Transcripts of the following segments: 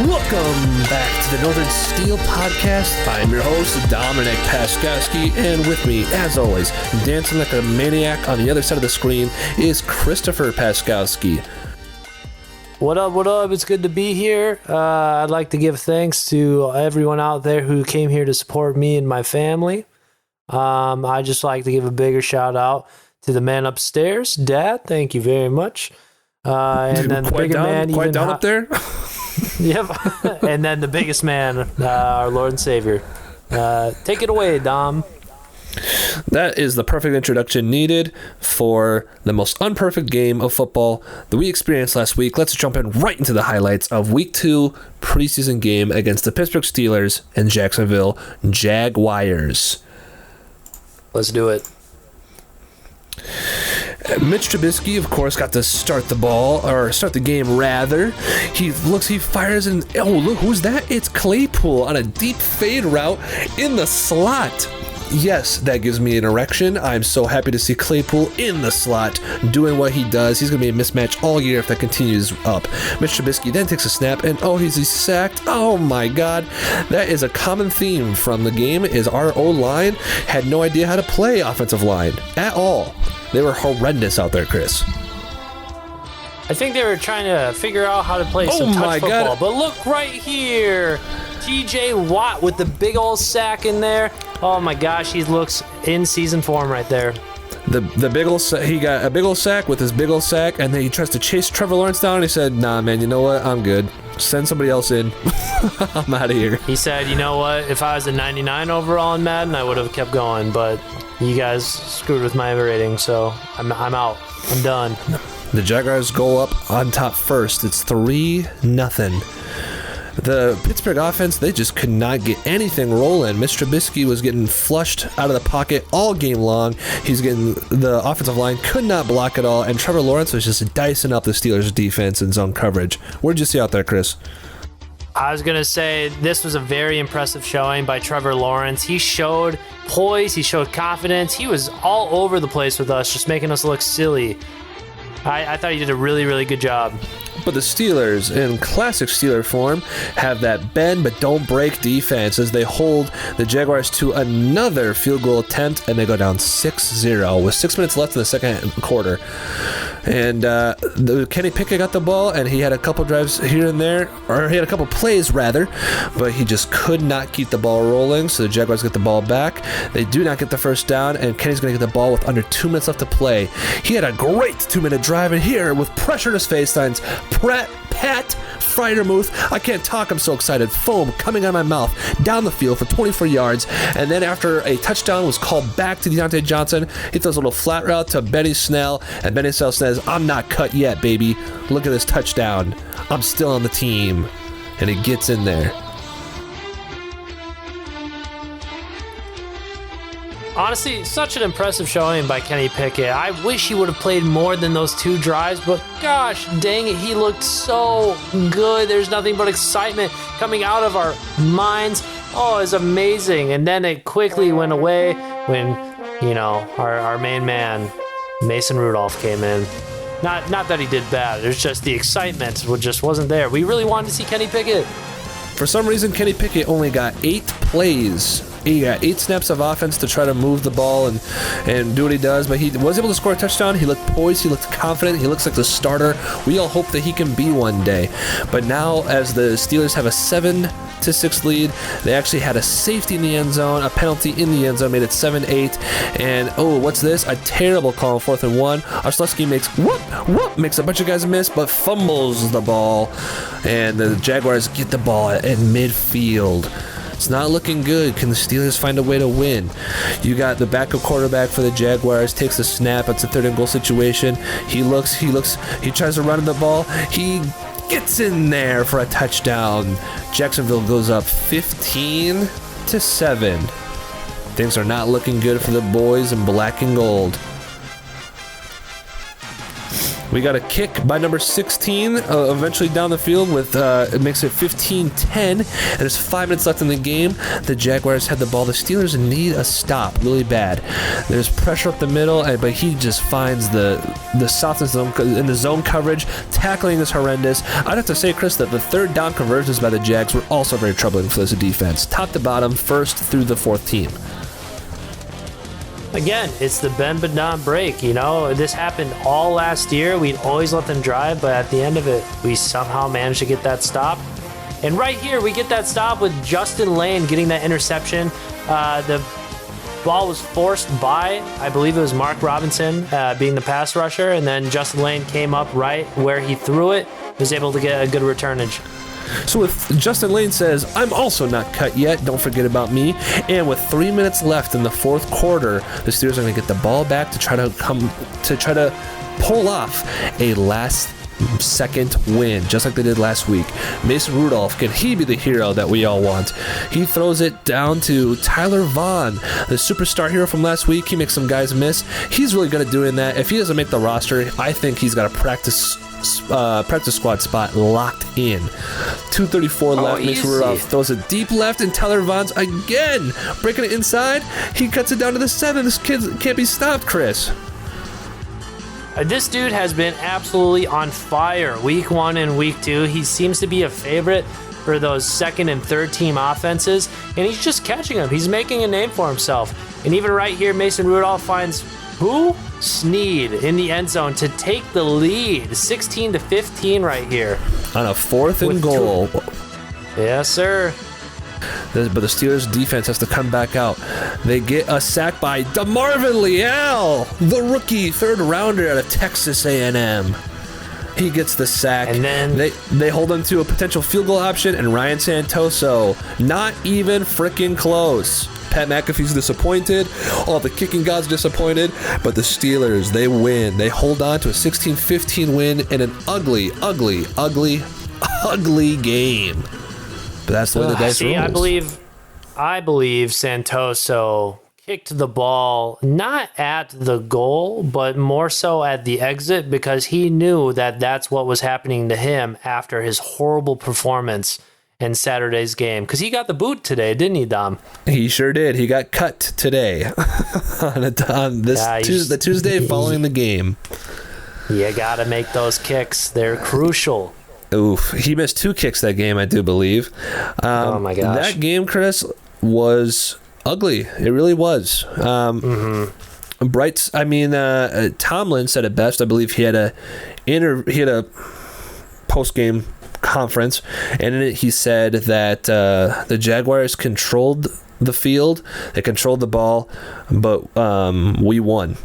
Welcome back to the Northern Steel Podcast. I'm your host, Dominic Paskowski, and with me, as always, dancing like a maniac on the other side of the screen is Christopher Paskowski. What up, what up? It's good to be here. I'd like to give thanks to everyone out there who came here to support me and my family. I'd just like to give a bigger shout out to the man upstairs. Dad, thank you very much. And then the bigger man, quite down up there. Yep. And then the biggest man, our Lord and Savior. Take it away, Dom. That is the perfect introduction needed for the most unperfect game of football that we experienced last week. Let's jump in right into the highlights of Week 2 preseason game against the Pittsburgh Steelers and Jacksonville Jaguars. Let's do it. Mitch Trubisky, of course, got to start the game rather. He fires, and look, who's that? It's Claypool on a deep fade route in the slot. Yes, that gives me an erection. I'm so happy to see Claypool in the slot doing what he does. He's going to be a mismatch all year if that continues up. Mitch Trubisky then takes a snap, and he's sacked. Oh my God. That is a common theme from the game, is our O-line had no idea how to play offensive line at all. They were horrendous out there, Chris. I think they were trying to figure out how to play some touch football. God. But look right here. T.J. Watt with the big old sack in there. Oh my gosh, he looks in season form right there. The big old he got a big old sack with his big old sack, and then he tries to chase Trevor Lawrence down, and he said, "Nah, man, you know what? I'm good. Send somebody else in. I'm out of here." He said, "You know what? If I was a 99 overall in Madden, I would have kept going, but you guys screwed with my rating, so I'm out. I'm done." The Jaguars go up on top first. It's 3-0. The Pittsburgh offense, they just could not get anything rolling. Mitch Trubisky was getting flushed out of the pocket all game long. The offensive line could not block at all, and Trevor Lawrence was just dicing up the Steelers' defense in zone coverage. What did you see out there, Chris? I was going to say this was a very impressive showing by Trevor Lawrence. He showed poise. He showed confidence. He was all over the place with us, just making us look silly. I thought he did a really, really good job. But the Steelers, in classic Steeler form, have that bend but don't break defense as they hold the Jaguars to another field goal attempt, and they go down 6-0 with 6 minutes left in the second quarter. And Kenny Pickett got the ball, and he had a couple drives here and there, or he had a couple plays rather, but he just could not keep the ball rolling, so the Jaguars get the ball back. They do not get the first down, and Kenny's going to get the ball with under 2 minutes left to play. He had a great 2-minute drive, and here, with pressure in his face, signs Pat Freiermuth. I can't talk, I'm so excited. Foam coming out of my mouth down the field for 24 yards, and then after a touchdown was called back to Deontay Johnson, he throws a little flat route to Benny Snell, and Benny Snell says, "I'm not cut yet, baby. Look at this touchdown. I'm still on the team." And he gets in there. Honestly, such an impressive showing by Kenny Pickett. I wish he would have played more than those 2 drives, but gosh dang it, he looked so good. There's nothing but excitement coming out of our minds. Oh, it's amazing. And then it quickly went away when, our main man, Mason Rudolph, came in. Not that he did bad. It's just the excitement just wasn't there. We really wanted to see Kenny Pickett. For some reason, Kenny Pickett only got 8 plays. He got 8 snaps of offense to try to move the ball and do what he does, but he was able to score a touchdown. He looked poised. He looked confident. He looks like the starter. We all hope that he can be one day. But now, as the Steelers have a 7-6 lead, they actually had a safety in the end zone, a penalty in the end zone, made it 7-8. And, what's this? A terrible call on 4th and 1. Oslewski makes a bunch of guys miss, but fumbles the ball. And the Jaguars get the ball at midfield. It's not looking good. Can the Steelers find a way to win? You got the backup quarterback for the Jaguars, takes a snap. It's a 3rd and goal situation. He tries to run the ball. He gets in there for a touchdown. Jacksonville goes up 15-7. Things are not looking good for the boys in black and gold. We got a kick by number 16, eventually down the field with it makes it 15-10, and there's 5 minutes left in the game. The Jaguars had the ball. The Steelers need a stop really bad. There's pressure up the middle, but he just finds the softness in the zone coverage. Tackling is horrendous. I'd have to say, Chris, that the third down conversions by the Jags were also very troubling for this defense. Top to bottom, first through the fourth team. Again, it's the bend but not break. This happened all last year. We'd always let them drive, but at the end of it, we somehow managed to get that stop. And right here, we get that stop with Justin Lane getting that interception. The ball was forced by, I believe it was Mark Robinson being the pass rusher, and then Justin Lane came up right where he threw it, was able to get a good returnage. So if Justin Lane says, I'm also not cut yet, don't forget about me, and with 3 minutes left in the fourth quarter, the Steelers are going to get the ball back to try to pull off a last-second win, just like they did last week. Mason Rudolph, can he be the hero that we all want? He throws it down to Tyler Vaughn, the superstar hero from last week. He makes some guys miss. He's really good at doing that. If he doesn't make the roster, I think he's got a practice squad spot locked in. 2:34 left. Mason Rudolph throws it deep left, and Tyler Vaughn's again breaking it inside. He cuts it down to the 7. This kid can't be stopped, Chris. This dude has been absolutely on fire week 1 and week 2. He seems to be a favorite for those second and third team offenses, and he's just catching them. He's making a name for himself. And even right here, Mason Rudolph finds who? Sneed in the end zone to take the lead. 16-15 right here. On a 4th and goal. Yes, sir. But the Steelers defense has to come back out. They get a sack by DeMarvin Leal, the rookie 3rd rounder out of Texas A&M. He gets the sack. And then they hold him to a potential field goal option, and Ryan Santoso, not even freaking close. Pat McAfee's disappointed. All the kicking gods disappointed. But the Steelers, they win. They hold on to a 16-15 win in an ugly game. But that's the way the dice rolls. I believe Santoso kicked the ball not at the goal, but more so at the exit, because he knew that that's what was happening to him after his horrible performance in Saturday's game. Because he got the boot today, didn't he, Dom? He sure did. He got cut today on the Tuesday following the game. You got to make those kicks. They're crucial. Oof. He missed 2 kicks that game, I do believe. Oh, my gosh. That game, Chris, was ugly. It really was. Tomlin said it best. I believe he had a post-game conference, and in it he said that the Jaguars controlled the field, they controlled the ball, but we won.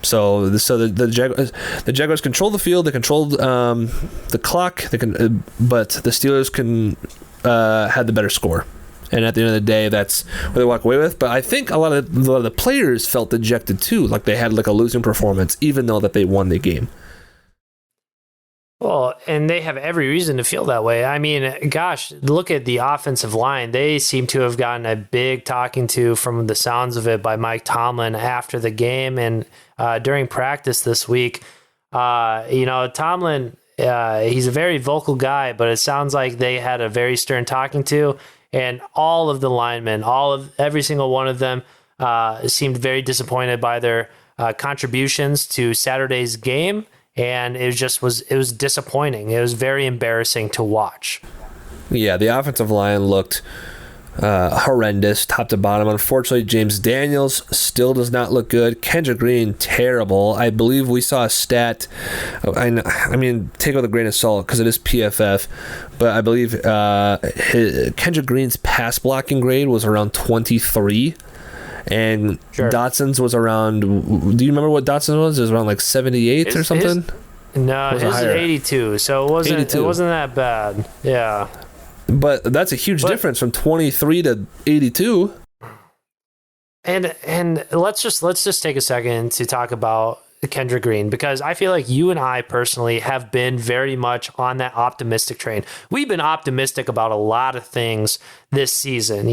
So the Jaguars controlled the field, they controlled the clock, but the Steelers had the better score. And at the end of the day, that's what they walk away with. But I think a lot of the players felt dejected too, like they had like a losing performance, even though that they won the game. Well, and they have every reason to feel that way. I mean, gosh, look at the offensive line. They seem to have gotten a big talking to, from the sounds of it, by Mike Tomlin after the game and during practice this week. Tomlin, he's a very vocal guy, but it sounds like they had a very stern talking to, and all of the linemen, every single one of them seemed very disappointed by their contributions to Saturday's game. And it was disappointing. It was very embarrassing to watch. Yeah, the offensive line looked horrendous, top to bottom. Unfortunately, James Daniels still does not look good. Kendrick Green, terrible. I believe we saw a stat. I mean, take it with a grain of salt because it is PFF, but I believe Kendrick Green's pass blocking grade was around 23. And sure. Dotson's was around, do you remember what Dotson was? It was around like 78 or something? His is 82, so it wasn't that bad. Yeah. But that's a huge difference from 23 to 82. And let's just take a second to talk about Kendrick Green, because I feel like you and I personally have been very much on that optimistic train. We've been optimistic about a lot of things this season,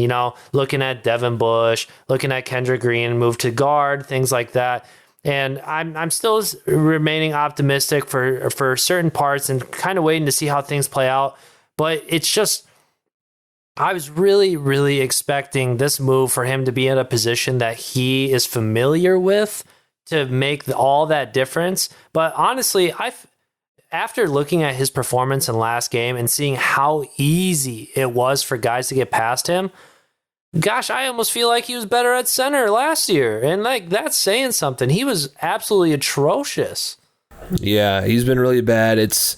looking at Devin Bush, looking at Kendrick Green move to guard, things like that. And I'm still remaining optimistic for certain parts and kind of waiting to see how things play out. But it's just, I was really, really expecting this move for him to be in a position that he is familiar with to make all that difference. But honestly, after looking at his performance in last game and seeing how easy it was for guys to get past him, gosh, I almost feel like he was better at center last year. And like, that's saying something. He was absolutely atrocious. Yeah, he's been really bad. It's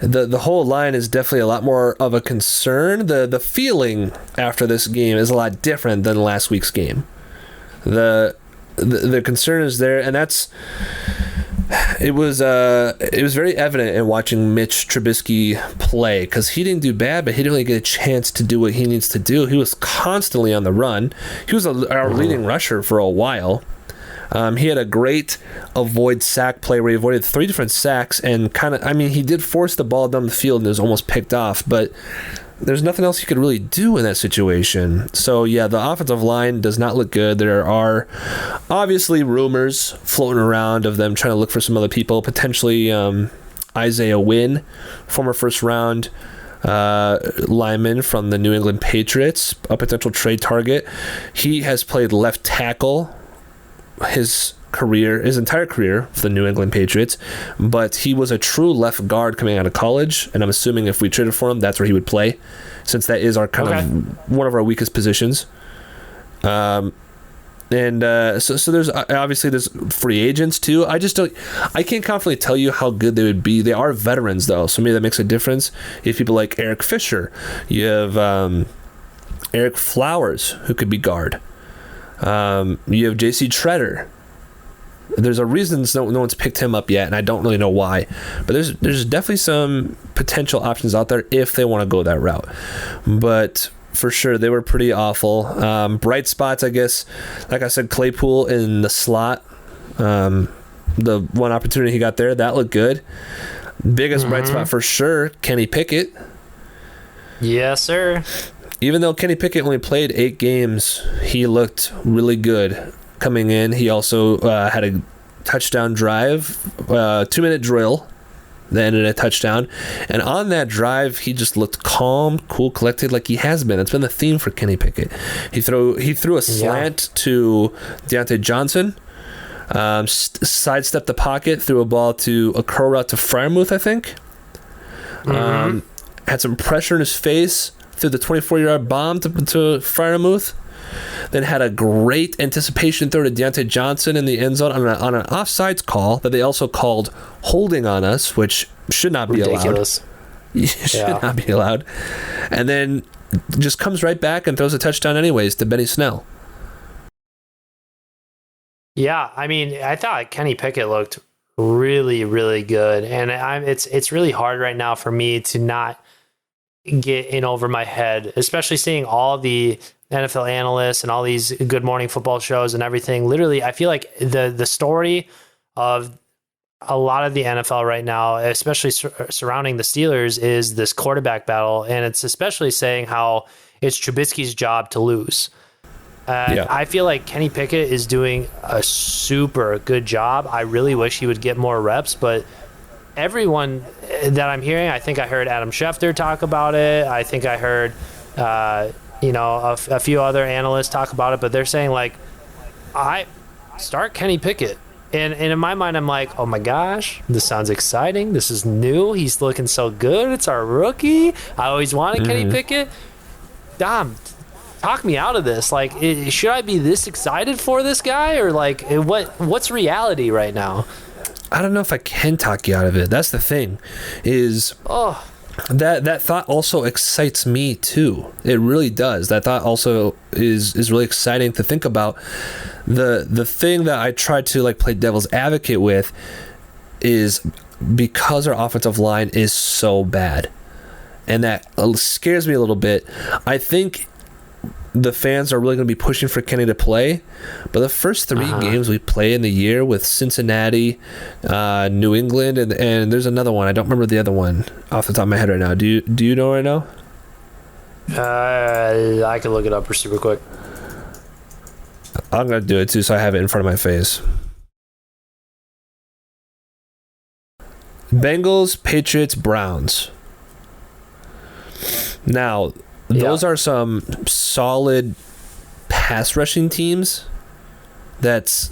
the whole line is definitely a lot more of a concern. The feeling after this game is a lot different than last week's game. The concern is there, and it was very evident in watching Mitch Trubisky play, because he didn't do bad, but he didn't really get a chance to do what he needs to do. He was constantly on the run. He was our leading rusher for a while. He had a great avoid sack play where he avoided 3 different sacks and he did force the ball down the field and it was almost picked off, but there's nothing else he could really do in that situation. So yeah, the offensive line does not look good. There are obviously rumors floating around of them trying to look for some other people, potentially Isaiah Wynn, former first round lineman from the New England Patriots, a potential trade target. He has played left tackle his entire career for the New England Patriots, but he was a true left guard coming out of college, and I'm assuming if we traded for him, that's where he would play, since that is our one of our weakest positions. So there's obviously there's free agents too. I can't confidently tell you how good they would be. They are veterans though, so maybe that makes a difference. If people like Eric Fisher, you have Eric Flowers, who could be guard. You have J.C. Treader. There's a reason no one's picked him up yet, and I don't really know why. But there's definitely some potential options out there if they want to go that route. But for sure, they were pretty awful. Bright spots, I guess, like I said, Claypool in the slot. The one opportunity he got there, that looked good. Biggest bright spot for sure, Kenny Pickett. Yes, sir. Even though Kenny Pickett only played 8 games, he looked really good coming in. He also had a touchdown drive, 2-minute drill that ended in a touchdown. And on that drive, he just looked calm, cool, collected like he has been. That's been the theme for Kenny Pickett. He threw a slant to Deontay Johnson, sidestepped the pocket, threw a ball to a curl route to Freiermuth, I think. Had some pressure in his face, threw the 24-yard bomb to Freiermuth, then had a great anticipation throw to Deontay Johnson in the end zone on an offsides call that they also called holding on us, which should not be ridiculous. Allowed. Should not be allowed. And then just comes right back and throws a touchdown anyways to Benny Snell. Yeah, I mean, I thought Kenny Pickett looked really, really good, and it's really hard right now for me to not get in over my head, especially seeing all the NFL analysts and all these Good Morning Football shows and everything. Literally, I feel like the story of a lot of the NFL right now, especially surrounding the Steelers, is this quarterback battle, and it's especially saying how it's Trubisky's job to lose. I feel like Kenny Pickett is doing a super good job. I really wish he would get more reps, but everyone that I'm hearing, I think I heard Adam Schefter talk about it. I think I heard, a few other analysts talk about it, but they're saying like, I start Kenny Pickett. And in my mind, I'm like, oh my gosh, this sounds exciting. This is new. He's looking so good. It's our rookie. I always wanted Kenny Pickett. Dom, talk me out of this. Like, should I be this excited for this guy, or like, what's reality right now? I don't know if I can talk you out of it. That's the thing, is that thought also excites me too. It really does. That thought also is really exciting to think about. The thing that I try to like play devil's advocate with is because our offensive line is so bad, and that scares me a little bit. I think the fans are really going to be pushing for Kenny to play, but the first 3 games we play in the year with Cincinnati, New England, and there's another one. I don't remember the other one off the top of my head right now. Do you know right now? I can look it up super quick. I'm going to do it too, so I have it in front of my face. Bengals, Patriots, Browns. Now, those are some solid pass rushing teams. That's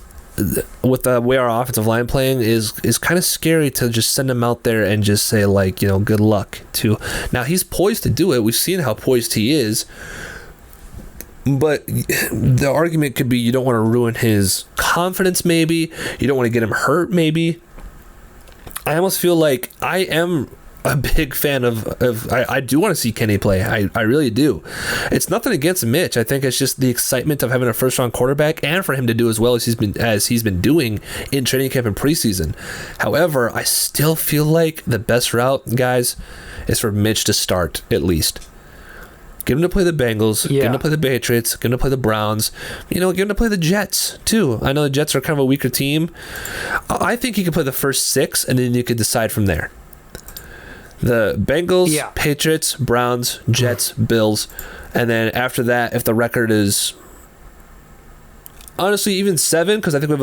with the way our offensive line playing is kind of scary to just send him out there and just say, like, you know, good luck to. Now, he's poised to do it. We've seen how poised he is. But the argument could be you don't want to ruin his confidence, maybe. You don't want to get him hurt, maybe. I almost feel like I am a big fan of I do want to see Kenny play. I really do. It's nothing against Mitch. I think it's just the excitement of having a first-round quarterback and for him to do as well as he's been doing in training camp and preseason. However, I still feel like the best route, guys, is for Mitch to start at least. Get him to play the Bengals, get him to play the Patriots, get him to play the Browns, you know, get him to play the Jets, too. I know the Jets are kind of a weaker team. I think he could play the first 6, and then you could decide from there. The Bengals, Patriots, Browns, Jets, Bills, and then after that, if the record is honestly even 7, because I think we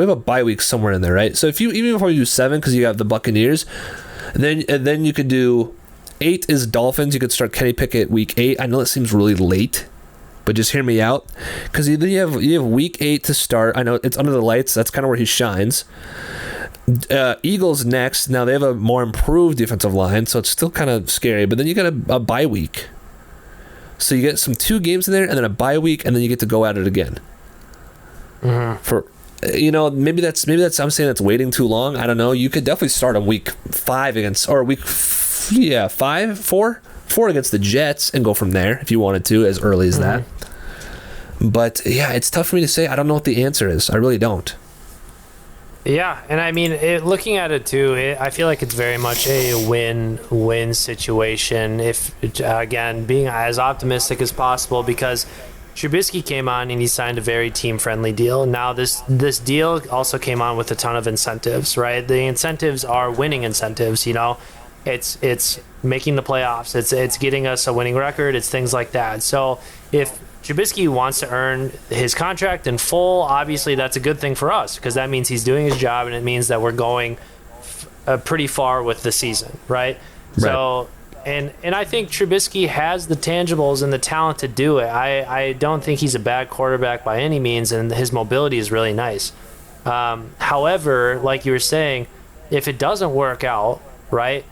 have a bye week somewhere in there, right? So even before you do 7, because you have the Buccaneers, and then you could do 8 is Dolphins. You could start Kenny Pickett week 8. I know it seems really late, but just hear me out, because you have week 8 to start. I know it's under the lights. That's kind of where he shines. Eagles next. Now they have a more improved defensive line, so it's still kind of scary. But then you get a bye week, so you get 2 games in there, and then a bye week, and then you get to go at it again. For maybe that's I'm saying that's waiting too long. I don't know. You could definitely start on week 5 against or week 4 against the Jets and go from there if you wanted to as early as that. But yeah, it's tough for me to say. I don't know what the answer is. I really don't. Yeah, and I mean, looking at it too, I feel like it's very much a win-win situation. If again, being as optimistic as possible, because Trubisky came on and he signed a very team-friendly deal. Now this deal also came on with a ton of incentives, right? The incentives are winning incentives. You know, it's making the playoffs. It's getting us a winning record. It's things like that. So if Trubisky wants to earn his contract in full, obviously that's a good thing for us, because that means he's doing his job, and it means that we're going pretty far with the season, right? So, and I think Trubisky has the tangibles and the talent to do it. I don't think he's a bad quarterback by any means, and his mobility is really nice. However, like you were saying, if it doesn't work out, right,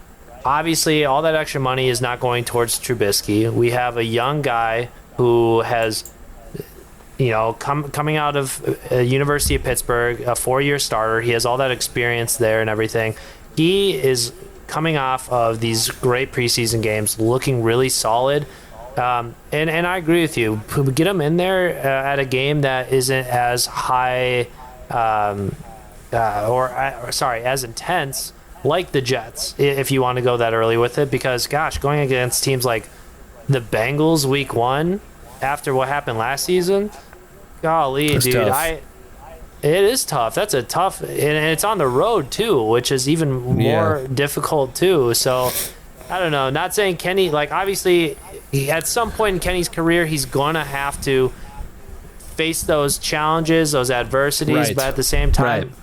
obviously all that extra money is not going towards Trubisky. We have a young guy who has, coming out of University of Pittsburgh, a 4-year starter. He has all that experience there and everything. He is coming off of these great preseason games, looking really solid. And I agree with you. Get him in there at a game that isn't as high, as intense like the Jets, if you want to go that early with it. Because, gosh, going against teams like the Bengals week 1 after what happened last season, golly, that's dude, tough. It is tough. That's a tough, and it's on the road too, which is even more difficult too. So I don't know. Not saying Kenny, like, obviously at some point in Kenny's career, he's gonna have to face those challenges, those adversities, but at the same time,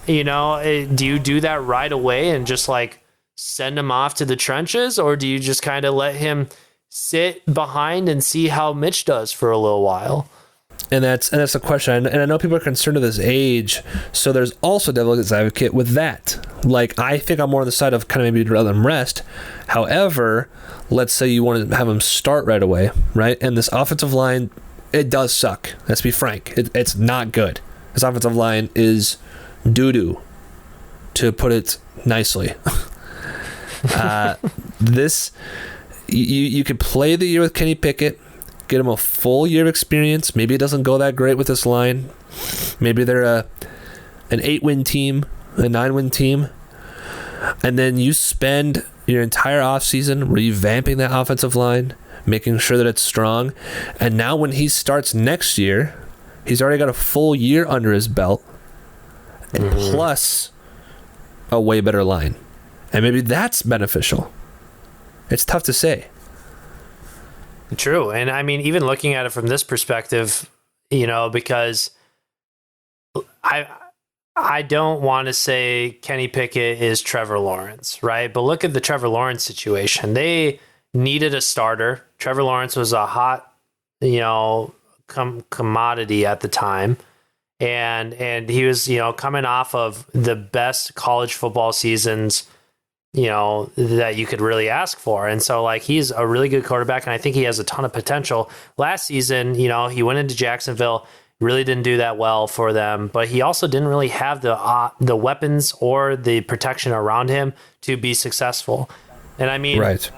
do you do that right away and just like send him off to the trenches, or do you just kind of let him sit behind and see how Mitch does for a little while? And that's the question. And I know people are concerned of his age, so there's also devil's advocate with that. Like, I think I'm more on the side of kind of maybe let him rest. However, let's say you want to have him start right away, right? And this offensive line, it does suck. Let's be frank. It's not good. This offensive line is doo-doo, to put it nicely. You could play the year with Kenny Pickett, get him a full year of experience. Maybe it doesn't go that great with this line. Maybe they're an 8-win team, a 9-win team. And then you spend your entire offseason revamping that offensive line, making sure that it's strong. And now when he starts next year, he's already got a full year under his belt, and plus a way better line. And maybe that's beneficial. It's tough to say. True. And I mean, even looking at it from this perspective, because I don't want to say Kenny Pickett is Trevor Lawrence, right? But look at the Trevor Lawrence situation. They needed a starter. Trevor Lawrence was a hot, commodity at the time. And he was, coming off of the best college football seasons, that you could really ask for. And so like, he's a really good quarterback, and I think he has a ton of potential. Last season, he went into Jacksonville, really didn't do that well for them, but he also didn't really have the weapons or the protection around him to be successful. And I mean, right.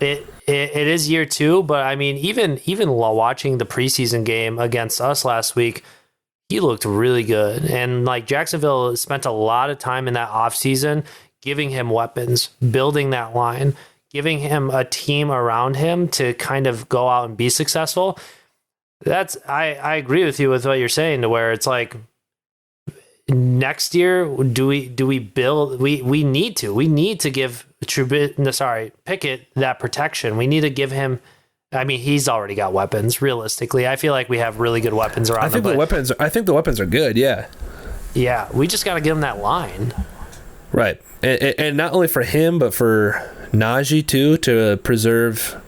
It is year 2, but I mean, even while watching the preseason game against us last week, he looked really good. And like, Jacksonville spent a lot of time in that offseason giving him weapons, building that line, giving him a team around him to kind of go out and be successful. I agree with you with what you're saying, to where it's like, next year, do we build? We need to give Pickett that protection. We need to give him. I mean, he's already got weapons. Realistically, I feel like we have really good weapons around. I think the weapons are good. Yeah. Yeah, we just got to give him that line. Right, and not only for him, but for Najee too, to preserve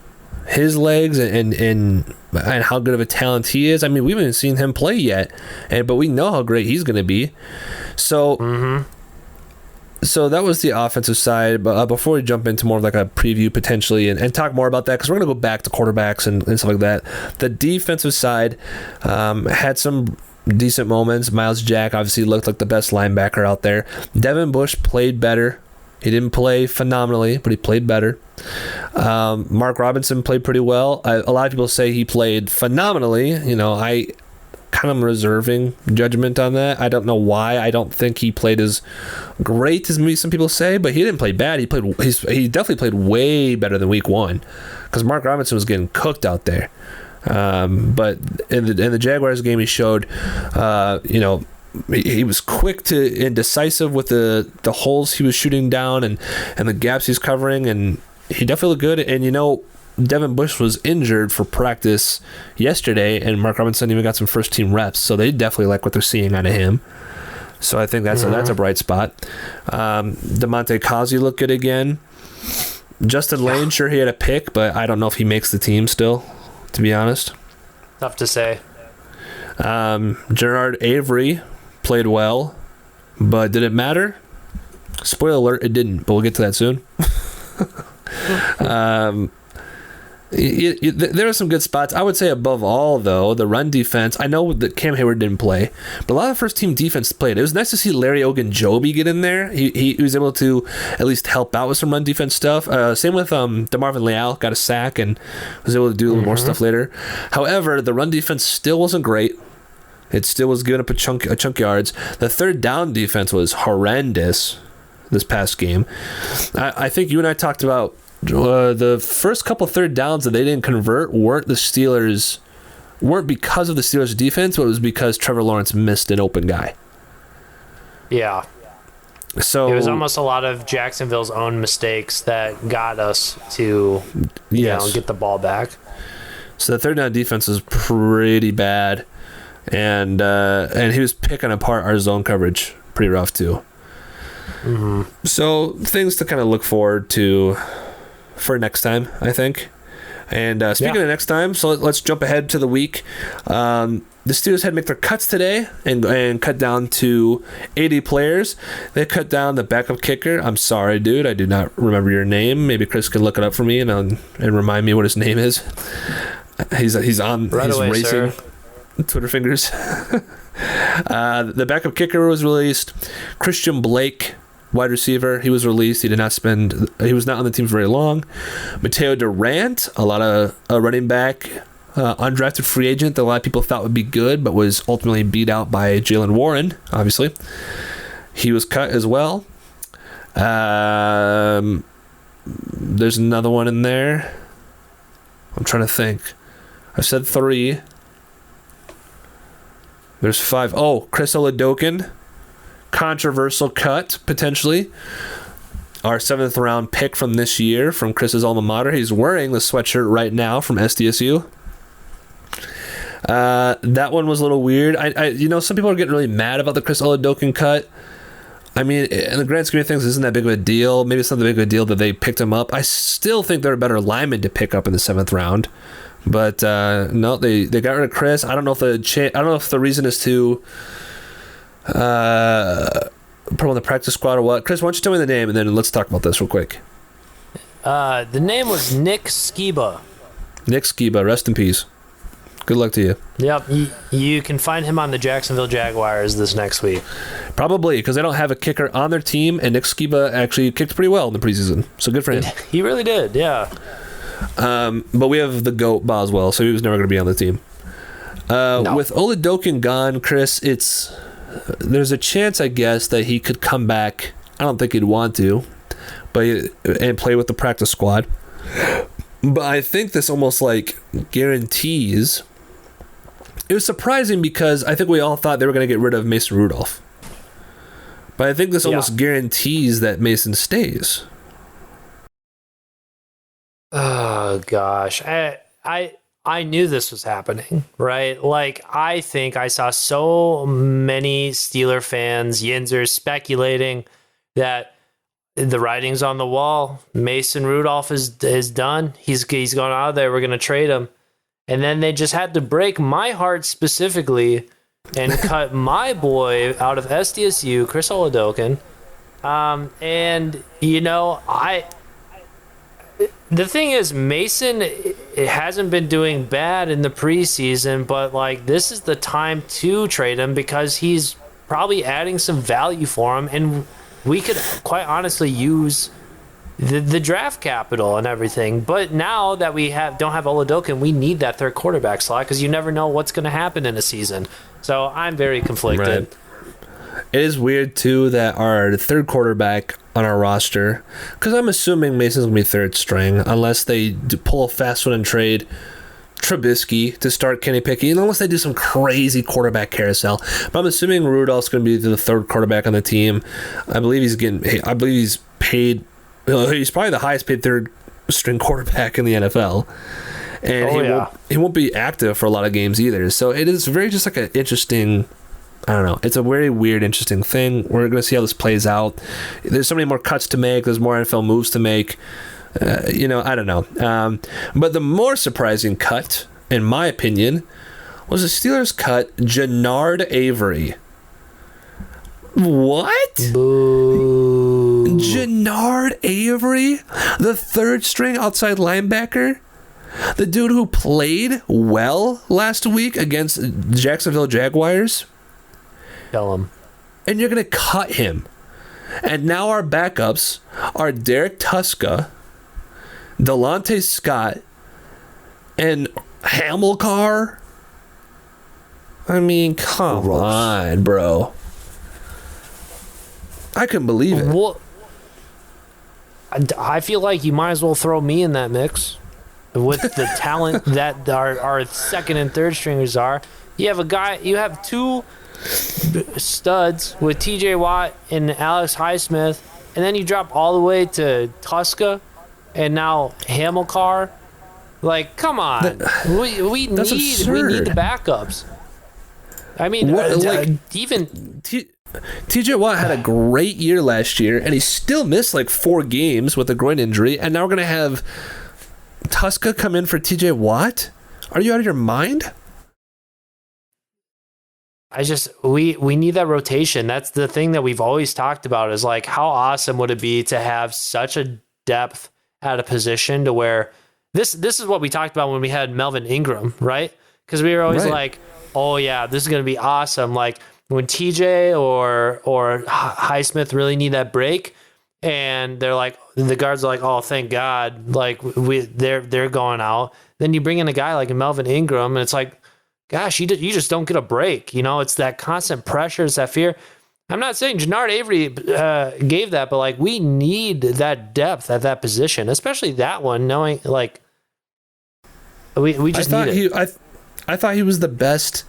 his legs and how good of a talent he is. I mean, we haven't seen him play yet, but we know how great he's going to be. So, So that was the offensive side. But before we jump into more of like a preview potentially and talk more about that, because we're going to go back to quarterbacks and stuff like that. The defensive side had some decent moments. Miles Jack obviously looked like the best linebacker out there. Devin Bush played better. He didn't play phenomenally, but he played better. Mark Robinson played pretty well. A lot of people say he played phenomenally. I kind of reserving judgment on that. I don't know why. I don't think he played as great as maybe some people say, but he didn't play bad. He definitely played way better than week 1, because Mark Robinson was getting cooked out there. But in the Jaguars game, he showed, he was quick and decisive with the holes he was shooting down and the gaps he's covering, and he definitely looked good. And Devin Bush was injured for practice yesterday, and Mark Robinson even got some first team reps, so they definitely like what they're seeing out of him. So I think that's a bright spot. DeMonte Causey looked good again. Justin Lane, sure, he had a pick, but I don't know if he makes the team still, to be honest. Tough to say. Gerard Avery played well, but did it matter? Spoiler alert, it didn't, but we'll get to that soon. There are some good spots. I would say above all, though, the run defense. I know that Cam Hayward didn't play, but a lot of first team defense played. It was nice to see Larry Ogunjobi get in there. He was able to at least help out with some run defense stuff. Same with DeMarvin Leal, got a sack and was able to do a little more stuff later. However, the run defense still wasn't great. It still was giving up a chunk yards. The third down defense was horrendous this past game. I think you and I talked about the first couple third downs that they didn't convert weren't because of the Steelers' defense, but it was because Trevor Lawrence missed an open guy. Yeah. So it was almost a lot of Jacksonville's own mistakes that got us to get the ball back. So the third down defense was pretty bad, and he was picking apart our zone coverage pretty rough too. So things to kind of look forward to for next time, I think. And speaking of next time, so let's jump ahead to the week. The Steelers had to make their cuts today and cut down to 80 players. They cut down the backup kicker. I'm sorry, dude. I do not remember your name. Maybe Chris can look it up for me and remind me what his name is. He's on. Right he's away, racing. Sir. Twitter fingers. The backup kicker was released. Christian Blake, wide receiver, he was released. He was not on the team for very long. Mateo Durant, a lot of running back, undrafted free agent that a lot of people thought would be good, but was ultimately beat out by Jaylen Warren, obviously. He was cut as well. There's another one in there. I'm trying to think. I said 3. There's 5. Oh, Chris Oladokin. Controversial cut, potentially. Our 7th round pick from this year from Chris's alma mater. He's wearing the sweatshirt right now from SDSU. That one was a little weird. Some people are getting really mad about the Chris Oladokun cut. I mean, in the grand scheme of things, isn't that big of a deal? Maybe it's not that big of a deal that they picked him up. I still think they're a better lineman to pick up in the 7th round. But no, they got rid of Chris. I don't know if the reason is to put him on the practice squad or what. Chris, why don't you tell me the name, and then let's talk about this real quick. The name was Nick Skiba. Nick Skiba, rest in peace. Good luck to you. Yep, you can find him on the Jacksonville Jaguars this next week. Probably, because they don't have a kicker on their team, and Nick Skiba actually kicked pretty well in the preseason, so good for him. He really did, yeah. But we have the GOAT, Boswell, so he was never going to be on the team. No. With Oladokun gone, Chris, there's a chance, I guess, that he could come back. I don't think he'd want to, and play with the practice squad. But I think this almost like guarantees. It was surprising because I think we all thought they were going to get rid of Mason Rudolph. But I think this almost guarantees that Mason stays. Oh, gosh. I knew this was happening, right? Like, I think I saw so many Steeler fans, Yinzers, speculating that the writing's on the wall. Mason Rudolph is done. He's gone out of there. We're going to trade him. And then they just had to break my heart specifically and cut my boy out of SDSU, Chris Oladokun. The thing is, Mason, it hasn't been doing bad in the preseason, but like this is the time to trade him because he's probably adding some value for him, and we could quite honestly use the draft capital and everything. But now that we don't have Oladokun, we need that third quarterback slot because you never know what's going to happen in a season. So I'm very conflicted. Right. It is weird too that our third quarterback on our roster, because I'm assuming Mason's gonna be third string unless they pull a fast one and trade Trubisky to start Kenny Pickett, and unless they do some crazy quarterback carousel. But I'm assuming Rudolph's going to be the third quarterback on the team. I believe he's paid. He's probably the highest paid third string quarterback in the NFL, and he won't be active for a lot of games either. So it is very just like an interesting. I don't know. It's a very weird, interesting thing. We're going to see how this plays out. There's so many more cuts to make. There's more NFL moves to make. I don't know. But the more surprising cut, in my opinion, was the Steelers cut Jannard Avery. What? Boo. Jannard Avery? The third string outside linebacker? The dude who played well last week against Jacksonville Jaguars? Tell him. And you're going to cut him. And now our backups are Derek Tuska, Delonte Scott, and Hamilcar. I mean, come on, bro. I couldn't believe it. Well, I feel like you might as well throw me in that mix with the talent that our second and third stringers are. You have two studs with TJ Watt and Alex Highsmith, and then you drop all the way to Tuska and now Hamilcar. Like, come on. We need the backups. I mean, TJ Watt had a great year last year, and he still missed like 4 games with a groin injury, and now we're going to have Tuska come in for TJ Watt? Are you out of your mind? We need that rotation. That's the thing that we've always talked about is like, how awesome would it be to have such a depth at a position to where this is what we talked about when we had Melvin Ingram, right? Because we were always like, oh yeah, this is going to be awesome. Like when TJ or Highsmith really need that break, and they're like, the guards are like, oh, thank God, like they're going out. Then you bring in a guy like Melvin Ingram, and it's like, gosh, you just don't get a break. It's that constant pressure, it's that fear. I'm not saying Jannard Avery gave that, but like we need that depth at that position, especially that one. Knowing like we just need it. I thought he was the best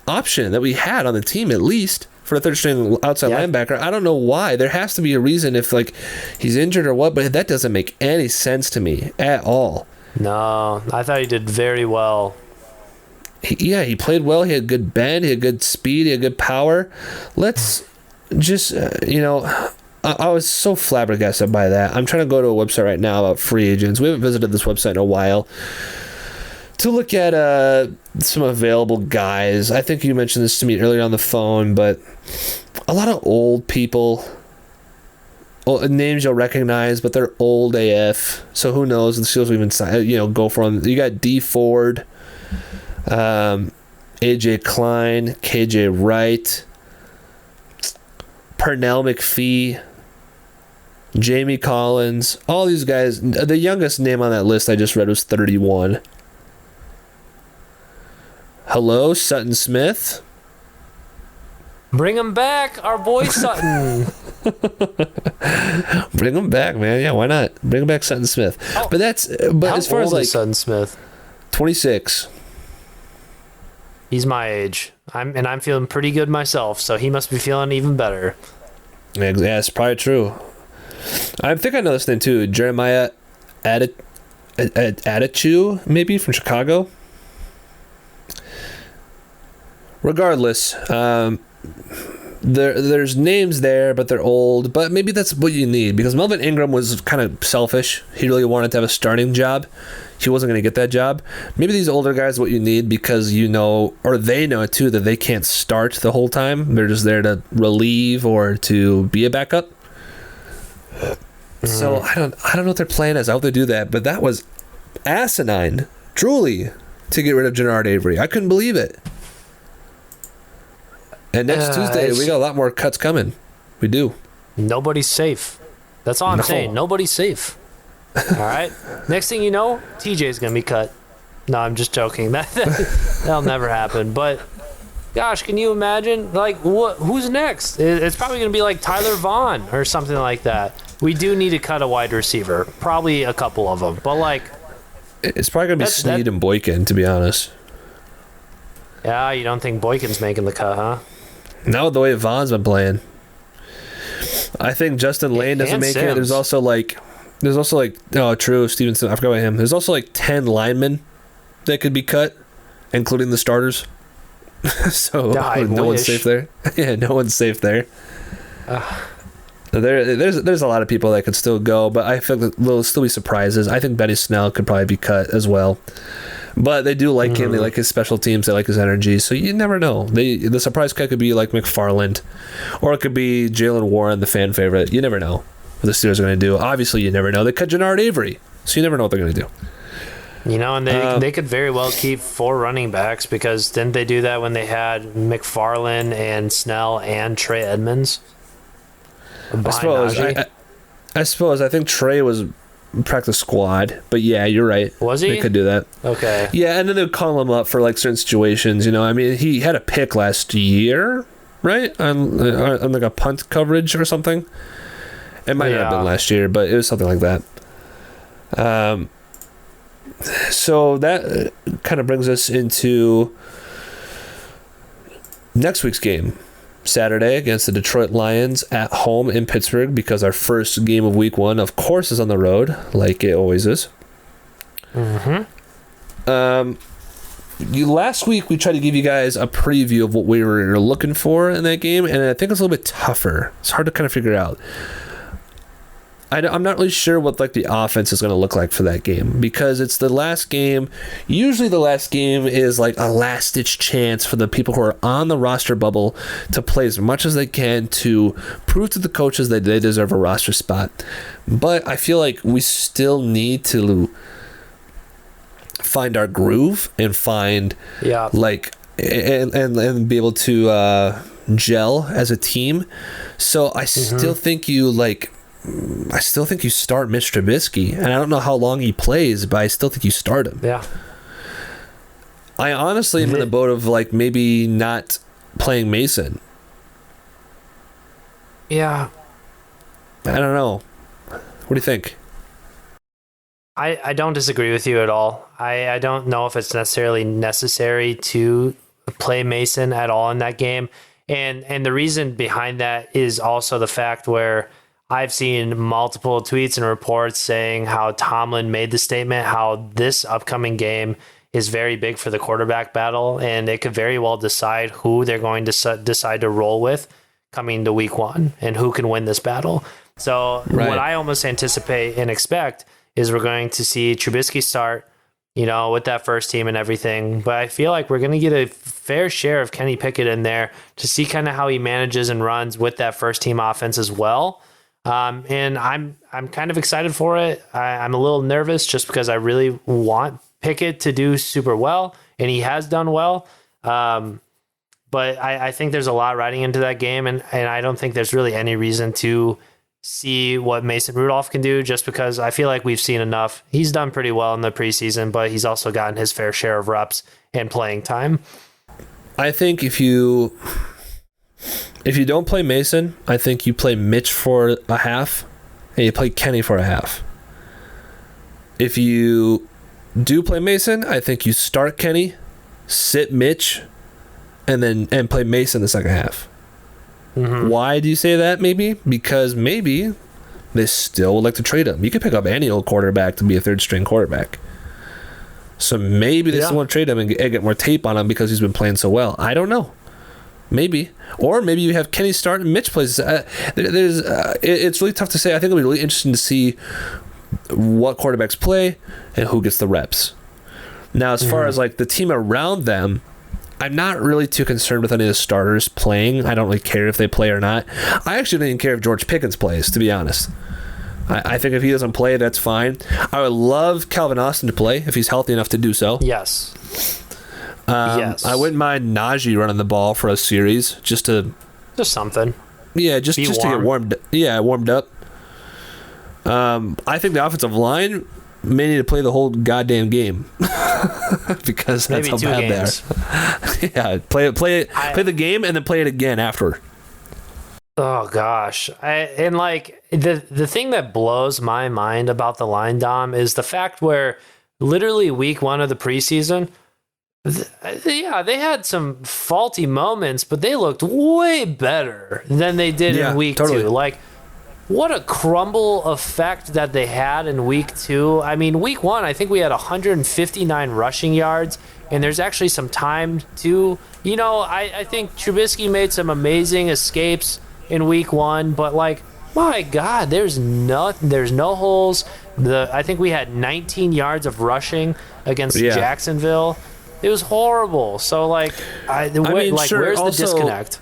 option that we had on the team, at least for a third string outside linebacker. I don't know why. There has to be a reason if like he's injured or what, but that doesn't make any sense to me at all. No, I thought he did very well. he played well. He had good bend. He had good speed. He had good power. Let's just, I was so flabbergasted by that. I'm trying to go to a website right now about free agents. We haven't visited this website in a while to look at some available guys. I think you mentioned this to me earlier on the phone, but a lot of old people, names you'll recognize, but they're old AF. So who knows? The Steelers will even sign, go for them. You got D Ford, AJ Klein, KJ Wright, Pernell McPhee, Jamie Collins, all these guys. The youngest name on that list I just read was 31. Hello, Sutton Smith. Bring him back, our boy Sutton. Bring him back, man. Yeah, why not? Bring him back, Sutton Smith. But as far as like Sutton Smith, 26. He's my age. I'm feeling pretty good myself, so he must be feeling even better. Yeah, it's probably true. I think I know this name too. Jeremiah Adichie, maybe from Chicago. Regardless, there's names there, but they're old. But maybe that's what you need, because Melvin Ingram was kind of selfish. He really wanted to have a starting job. He wasn't going to get that job. Maybe these older guys are what you need, because or they know too, that they can't start the whole time. They're just there to relieve or to be a backup. So I don't know what their plan is. I hope they do that. But that was asinine, truly, to get rid of Jannard Avery. I couldn't believe it. And next Tuesday, we got a lot more cuts coming. We do. Nobody's safe. That's all I'm saying. Nobody's safe. All right. Next thing you know, TJ's going to be cut. No, I'm just joking. That'll never happen. But, gosh, can you imagine? Like, who's next? It's probably going to be like Tyler Vaughn or something like that. We do need to cut a wide receiver. Probably a couple of them. But, like... It's probably going to be Snead and Boykin, to be honest. Yeah, you don't think Boykin's making the cut, huh? Not the way Vaughn's been playing. I think Justin Lane doesn't make it. There's also like, oh, true, Stevenson. I forgot about him. There's also like 10 linemen that could be cut, including the starters. So no one's safe there. Yeah, no one's safe there. There's a lot of people that could still go, but I feel like there'll still be surprises. I think Benny Snell could probably be cut as well. But they do like him. They like his special teams. They like his energy. So you never know. The surprise cut could be like McFarland, or it could be Jalen Warren, the fan favorite. You never know what the Steelers are going to do. Obviously, you never know. They cut Jannard Avery, so you never know what they're going to do. And they could very well keep 4 running backs, because didn't they do that when they had McFarland and Snell and Trey Edmonds? I suppose. I think Trey was practice squad, but yeah, you're right. Was he? They could do that. Okay. Yeah, and then they'd call him up for like certain situations. I mean, he had a pick last year, right? On like a punt coverage or something. It might not have been last year, but it was something like that. So that kind of brings us into next week's game. Saturday against the Detroit Lions at home in Pittsburgh, because our first game of week 1, of course, is on the road, like it always is. Last week, we tried to give you guys a preview of what we were looking for in that game, and I think it's a little bit tougher. It's hard to kind of figure out. I'm not really sure what like the offense is going to look like for that game, because it's the last game. Usually the last game is like a last-ditch chance for the people who are on the roster bubble to play as much as they can to prove to the coaches that they deserve a roster spot. But I feel like we still need to find our groove and find and be able to gel as a team. So I still think you start Mitch Trubisky, and I don't know how long he plays, but I still think you start him. Yeah. I honestly am in the boat of like maybe not playing Mason. Yeah. I don't know. What do you think? I don't disagree with you at all. I don't know if it's necessarily necessary to play Mason at all in that game. And the reason behind that is also the fact where I've seen multiple tweets and reports saying how Tomlin made the statement, how this upcoming game is very big for the quarterback battle, and it could very well decide who they're going to decide to roll with coming to week 1 and who can win this battle. So what I almost anticipate and expect is we're going to see Trubisky start, with that first team and everything. But I feel like we're going to get a fair share of Kenny Pickett in there to see kind of how he manages and runs with that first team offense as well. And I'm kind of excited for it. I'm a little nervous just because I really want Pickett to do super well, and he has done well. But I think there's a lot riding into that game, and I don't think there's really any reason to see what Mason Rudolph can do, just because I feel like we've seen enough. He's done pretty well in the preseason, but he's also gotten his fair share of reps and playing time. I think if you don't play Mason, I think you play Mitch for a half and you play Kenny for a half. If you do play Mason, I think you start Kenny, sit Mitch, and play Mason the second half. Mm-hmm. Why do you say that? Maybe because maybe they still would like to trade him. You could pick up any old quarterback to be a third string quarterback. So maybe they still want to trade him and get more tape on him because he's been playing so well. I don't know. Maybe. Or maybe you have Kenny start and Mitch plays. It's really tough to say. I think it'll be really interesting to see what quarterbacks play and who gets the reps. Now, as far as like the team around them, I'm not really too concerned with any of the starters playing. I don't really care if they play or not. I actually don't even care if George Pickens plays, to be honest. I think if he doesn't play, that's fine. I would love Calvin Austin to play if he's healthy enough to do so. Yes. Yes. I wouldn't mind Najee running the ball for a series just something. Yeah, just to get warmed up. I think the offensive line may need to play the whole goddamn game because that's how bad they are. Yeah, play the game and then play it again after. Oh gosh, the thing that blows my mind about the line, Dom, is the fact where literally week 1 of the preseason, they had some faulty moments, but they looked way better than they did in week 2. Like, what a crumble effect that they had in week 2. I mean, week 1, I think we had 159 rushing yards, and there's actually some time to, I think Trubisky made some amazing escapes in week 1, but like, my God, there's no holes. I think we had 19 yards of rushing against Jacksonville. It was horrible. So where's the disconnect?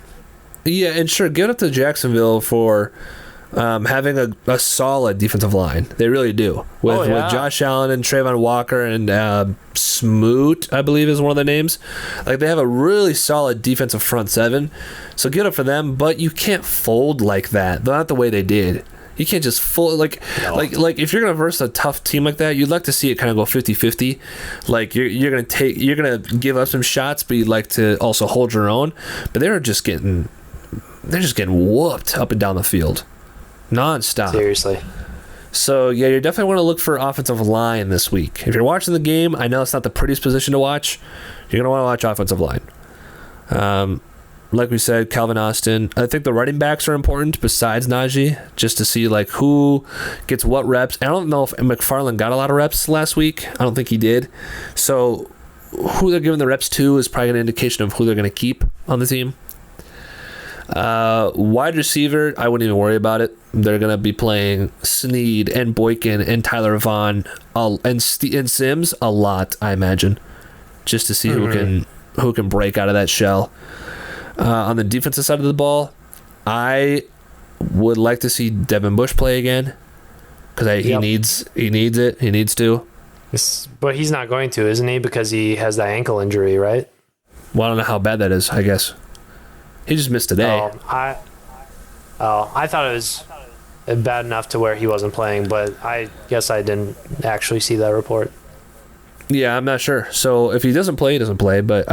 Yeah, and sure, give it up to Jacksonville for having a solid defensive line. They really do. With Josh Allen and Trayvon Walker and Smoot, I believe is one of the names. Like, they have a really solid defensive front seven. So get up for them, but you can't fold like that. Not the way they did. You can't just fold like if you're gonna verse a tough team like that, you'd like to see it kind of go 50-50. Like you're gonna give up some shots, but you'd like to also hold your own. But they're just getting whooped up and down the field. Non-stop. Seriously. So, yeah, you definitely want to look for offensive line this week. If you're watching the game, I know it's not the prettiest position to watch. You're going to want to watch offensive line. Like we said, Calvin Austin. I think the running backs are important besides Najee, just to see like who gets what reps. I don't know if McFarland got a lot of reps last week. I don't think he did. So, who they're giving the reps to is probably an indication of who they're going to keep on the team. Wide receiver, I wouldn't even worry about it. They're going to be playing Snead and Boykin and Tyler Vaughn and Sims a lot, I imagine, just to see who can break out of that shell. On the defensive side of the ball, I would like to see Devin Bush play again because he needs it. He needs to. But he's not going to, isn't he? Because he has that ankle injury, right? Well, I don't know how bad that is, I guess. He just missed today. I thought it was bad enough to where he wasn't playing, but I guess I didn't actually see that report. Yeah, I'm not sure. So if he doesn't play, he doesn't play. But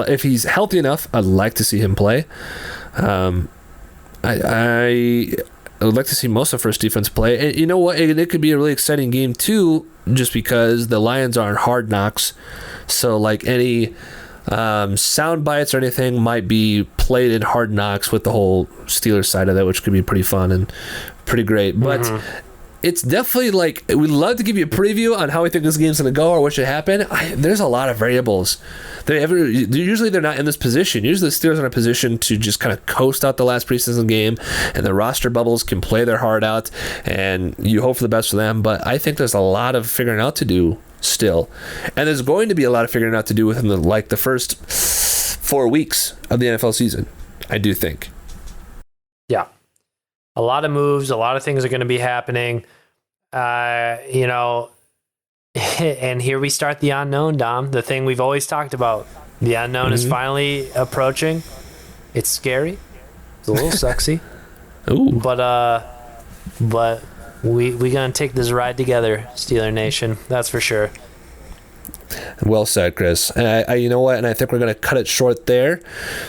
if he's healthy enough, I'd like to see him play. I would like to see most of first defense play. And you know what? It could be a really exciting game too, just because the Lions are in Hard Knocks. So like any sound bites or anything might be played in Hard Knocks with the whole Steelers side of that, which could be pretty fun and pretty great. But it's definitely like, we'd love to give you a preview on how we think this game's going to go or what should happen. There's a lot of variables. Usually they're not in this position. Usually the Steelers are in a position to just kind of coast out the last preseason game, and the roster bubbles can play their heart out, and you hope for the best for them. But I think there's a lot of figuring out to do still. And there's going to be a lot of figuring out to do within the first 4 weeks of the NFL season, I do think. Yeah. A lot of moves, a lot of things are going to be happening. And here we start the unknown, Dom, the thing we've always talked about. The unknown is finally approaching. It's scary. It's a little sexy. Ooh. But we going to take this ride together, Steeler Nation. That's for sure. Well said, Chris. And you know what? And I think we're going to cut it short there.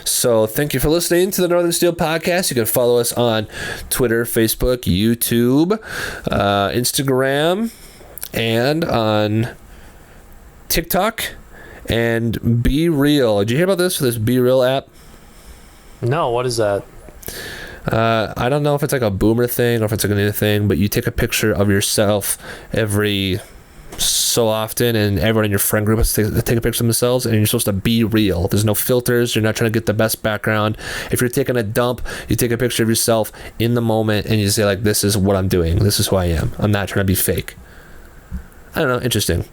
So thank you for listening to the Northern Steel Podcast. You can follow us on Twitter, Facebook, YouTube, Instagram, and on TikTok. And Be Real. Did you hear about this Be Real app? No, what is that? I don't know if it's like a boomer thing or if it's like a new thing, but you take a picture of yourself every so often, and everyone in your friend group has to take a picture of themselves, and you're supposed to be real. There's no filters. You're not trying to get the best background. If you're taking a dump, you take a picture of yourself in the moment, and you say, like, this is what I'm doing. This is who I am. I'm not trying to be fake. I don't know. Interesting.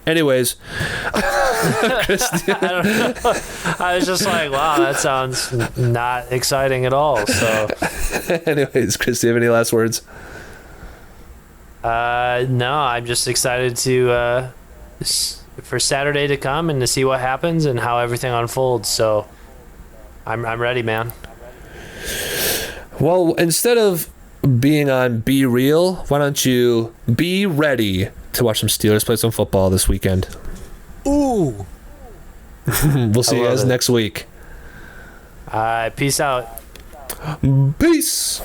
Anyways. I don't know. I was just like, wow, that sounds not exciting at all. So, anyways, Chris, do you have any last words? No, I'm just excited for Saturday to come and to see what happens and how everything unfolds. So I'm ready, man. Well, instead of being on Be Real, why don't you be ready to watch some Steelers play some football this weekend? Ooh. We'll see you guys next week. Peace out. Peace.